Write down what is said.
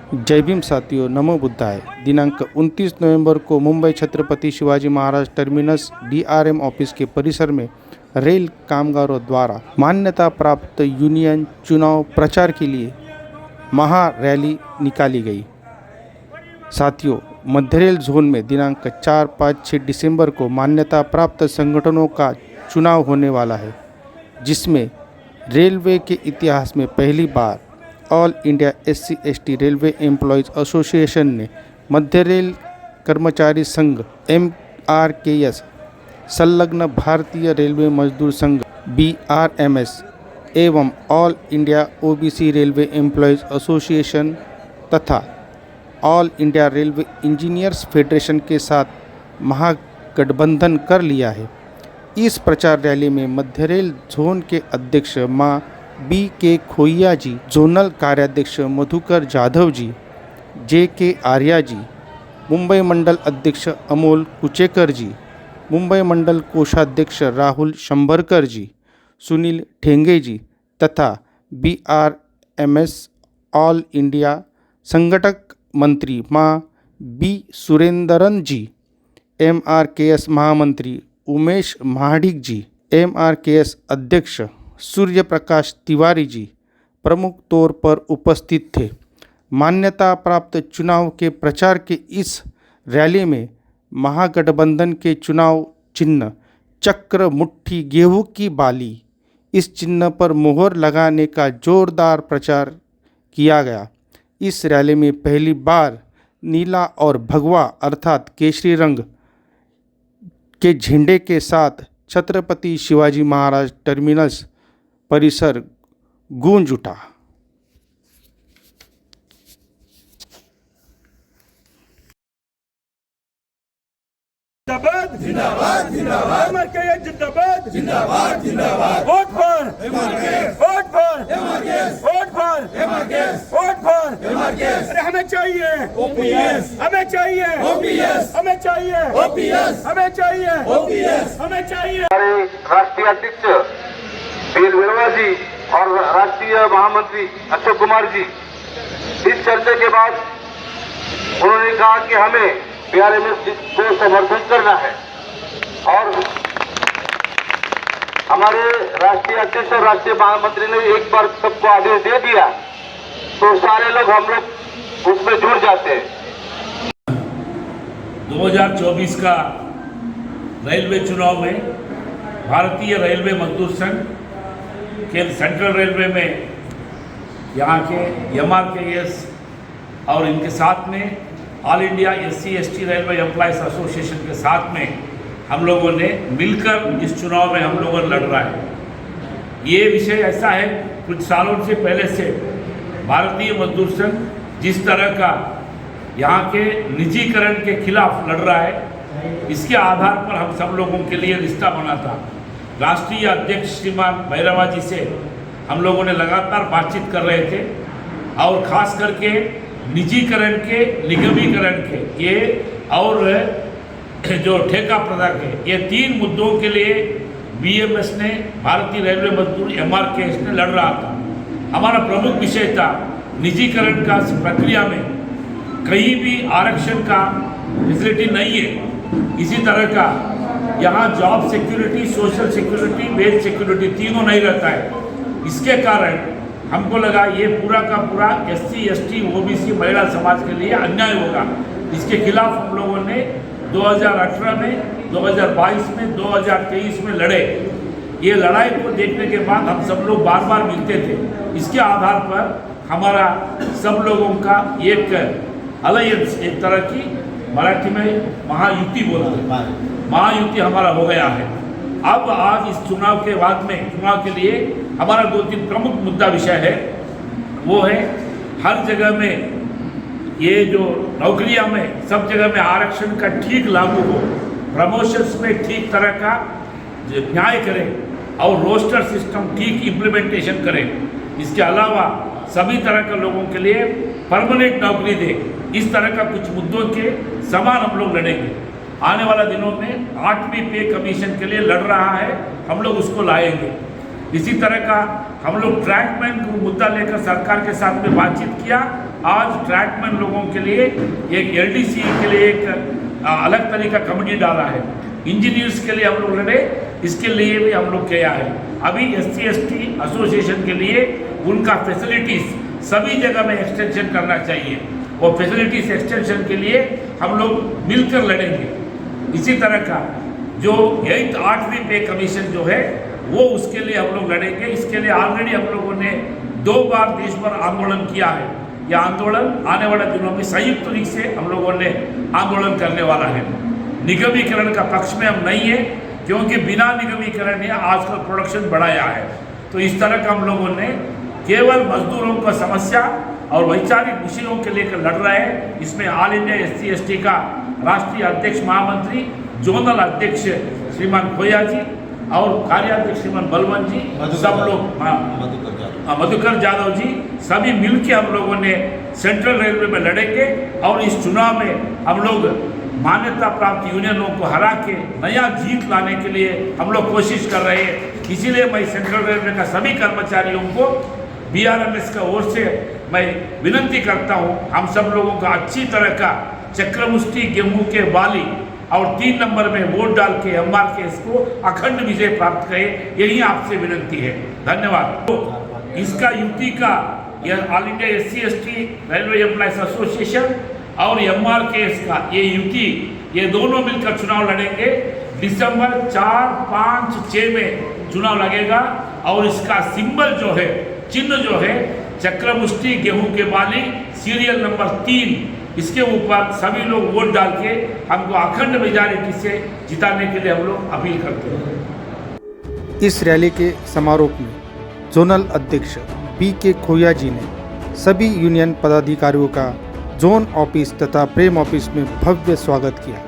जय भीम साथियों, नमो बुद्धाय। दिनांक 29 नवंबर को Mumbai Chhatrapati Shivaji Maharaj terminus DRM office के परिसर में रेल कामगारों द्वारा मान्यता प्राप्त यूनियन चुनाव प्रचार के लिए महा रैली निकाली गई। साथियों, मध्य रेल जोन में दिनांक 4, 5, 6 दिसंबर को मान्यता प्राप्त संगठनों का चुनाव होने वाला है, जिसमें रेलवे के इतिहास में पहली बार all India SC/ST railway employees association ने मध्य रेल कर्मचारी संघ MRKS, संलग्न भारतीय रेलवे मजदूर संघ BRMS एवं all India OBC railway employees association तथा all India railway engineers federation के साथ महागठबंधन कर लिया है। इस प्रचार रैली में मध्य रेल जोन के अध्यक्ष मां BK खोइया जी, जोनल कार्याध्यक्ष मधुकर जाधव जी, JK आर्या जी, मुंबई मंडल अध्यक्ष अमोल कुचेकर जी, मुंबई मंडल कोषाध्यक्ष राहुल शंभरकर जी, सुनील ठेंगे जी तथा BRMS ऑल इंडिया संगठक मंत्री मां B सुरेंद्रन जी, MRKS महामंत्री उमेश महाडिक जी, MRKS अध्यक्ष सूर्य प्रकाश तिवारी जी प्रमुख तौर पर उपस्थित थे। मान्यता प्राप्त चुनाव के प्रचार के इस रैली में महागठबंधन के चुनाव चिन्ह चक्र मुट्ठी गेहूं की बाली, इस चिन्ह पर मोहर लगाने का जोरदार प्रचार किया गया। इस रैली में पहली बार नीला और भगवा अर्थात केसरी रंग के झंडे के साथ छत्रपति शिवाजी महाराज टर्मिनस परिसर गूंज उठा। जिंदाबाद जिंदाबाद जिंदाबाद MRKS जिंदाबाद जिंदाबाद जिंदाबाद vote for MRKS vote for MRKS vote for MRKS vote for MRKS। अरे हमें चाहिए OPS, हमें चाहिए OPS, हमें चाहिए OPS, हमें चाहिए OPS, हमें चाहिए। हमारे राष्ट्रीय अध्यक्ष वीर विरवा जी और राष्ट्रीय महामंत्री अशोक कुमार जी, इस चर्चा के बाद उन्होंने कहा कि हमें BRMS को समर्थन करना है और हमारे राष्ट्रीय अध्यक्ष और राष्ट्रीय महामंत्री ने एक बार सबको आदेश दे दिया तो सारे लोग हम लोग उसमें जुड़ जाते हैं। 2024 का रेलवे चुनाव में भारतीय रेलवे मजदूर संघ के सेंट्रल रेलवे में यहाँ के MRKS और इनके साथ में all India SC/ST railway employees association के साथ में हम लोगों ने मिलकर इस चुनाव में हम लोगों ने लड़ रहा है। ये विषय ऐसा है, कुछ सालों से पहले से भारतीय मजदूर संघ जिस तरह का यहाँ के निजीकरण के खिलाफ लड़ रहा है, इसके आधार पर हम सब लोगों के लिए रिश्ता बना था। राष्ट्रीय अध्यक्ष श्रीमान भैरवा जी से हम लोगों ने लगातार बातचीत कर रहे थे और ख़ास करके निजीकरण के, निगमीकरण के ये और जो ठेका प्रथा के, ये 3 मुद्दों के लिए BMS ने, भारतीय रेलवे मजदूर MRKS ने लड़ रहा था। हमारा प्रमुख विषय था निजीकरण का प्रक्रिया में कहीं भी आरक्षण का फैसिलिटी नहीं है। इसी तरह का यहाँ job security, social security, wage security तीनों नहीं रहता है। इसके कारण हमको लगा ये पूरा का पूरा SC/ST OBC महिला समाज के लिए अन्याय होगा। इसके खिलाफ हम लोगों ने 2018 में, 2022 में, 2023 में लड़े। ये लड़ाई को देखने के बाद हम सब लोग बार बार मिलते थे। इसके आधार पर हमारा सब लोगों का एक अलायंस, एक तरह की मराठी में महायुति बोलते हैं, महायुति हमारा हो गया है। अब आज इस चुनाव के बाद में, चुनाव के लिए हमारा 2-3 प्रमुख मुद्दा विषय है। वो है हर जगह में ये जो नौकरियां में सब जगह में आरक्षण का ठीक लागू हो, प्रमोशंस में ठीक तरह का न्याय करें और रोस्टर सिस्टम ठीक इम्प्लीमेंटेशन करें। इसके अलावा सभी तरह के लोगों के लिए परमानेंट नौकरी दे। इस तरह का कुछ मुद्दों के समान हम लोग लड़ेंगे। आने वाला दिनों में 8वीं पे कमीशन के लिए लड़ रहा है, हम लोग उसको लाएंगे। इसी तरह का हम लोग ट्रैकमैन को मुद्दा लेकर सरकार के साथ में बातचीत किया आज ट्रैकमैन लोगों के लिए एक LDC के लिए एक अलग तरह का कमेटी डाला है। इंजीनियर्स के लिए हम लोग लड़े, इसके लिए भी हम लोग किया है। अभी SC/ST एसोसिएशन के लिए उनका फैसिलिटीज़ सभी जगह में एक्सटेंशन करना चाहिए। और फैसिलिटीज़ एक्सटेंशन के लिए हम लोग मिलकर लड़ेंगे। इसी तरह का जो 8वीं पे कमीशन जो है वो उसके लिए हम लोग लड़ेंगे। इसके लिए ऑलरेडी हम लोगों ने 2 बार देश भर आंदोलन किया है। यह आंदोलन आने वाले दिनों में संयुक्त रूप से हम लोगों ने आंदोलन करने वाला है। निगमीकरण का पक्ष में हम नहीं है, क्योंकि बिना निगमीकरण ने आजकल प्रोडक्शन बढ़ाया है। तो इस तरह का हम लोगों ने केवल मजदूरों का समस्या और वैचारिक विषयों के लेकर लड़ रहे हैं। इसमें ऑल इंडिया SC/ST का राष्ट्रीय अध्यक्ष महामंत्री, जोनल अध्यक्ष श्रीमान खोया जी और कार्याध्यक्ष श्रीमान बलवंत जी, सब लोग मधुकर यादव जी, सभी मिलकर हम लोगों ने सेंट्रल रेलवे में लड़ेंगे। और इस चुनाव में हम लोग मान्यता प्राप्त यूनियनों को हरा के नया जीत लाने के लिए हम लोग कोशिश कर रहे हैं। इसीलिए मैं सेंट्रल रेलवे का सभी कर्मचारियों को BRMS का ओर से मैं विनती करता हूं, हम सब लोगों का अच्छी तरह का चक्रमुष्टि गेहूं के बाली और 3 नंबर में वोट डाल के MRKS को अखंड विजय प्राप्त करें, यही आपसे विनती है। धन्यवाद। तो इसका यूटी का यह all India SC/ST railway employees association और MRKS का ये यूटी, ये दोनों मिलकर चुनाव लड़ेंगे। दिसंबर 4, 5, 6 में चुनाव लगेगा। और इसका सिंबल जो है, चिन्ह जो है, चक्रमुष्टि गेहूं के बाली सीरियल नंबर 3, इसके ऊपर सभी लोग वोट डाल के हमको अखंड मेजॉरिटी से जिताने के लिए हम लोग अपील करते हैं। इस रैली के समारोह में जोनल अध्यक्ष BK खोया जी ने सभी यूनियन पदाधिकारियों का जोन ऑफिस तथा प्रेम ऑफिस में भव्य स्वागत किया।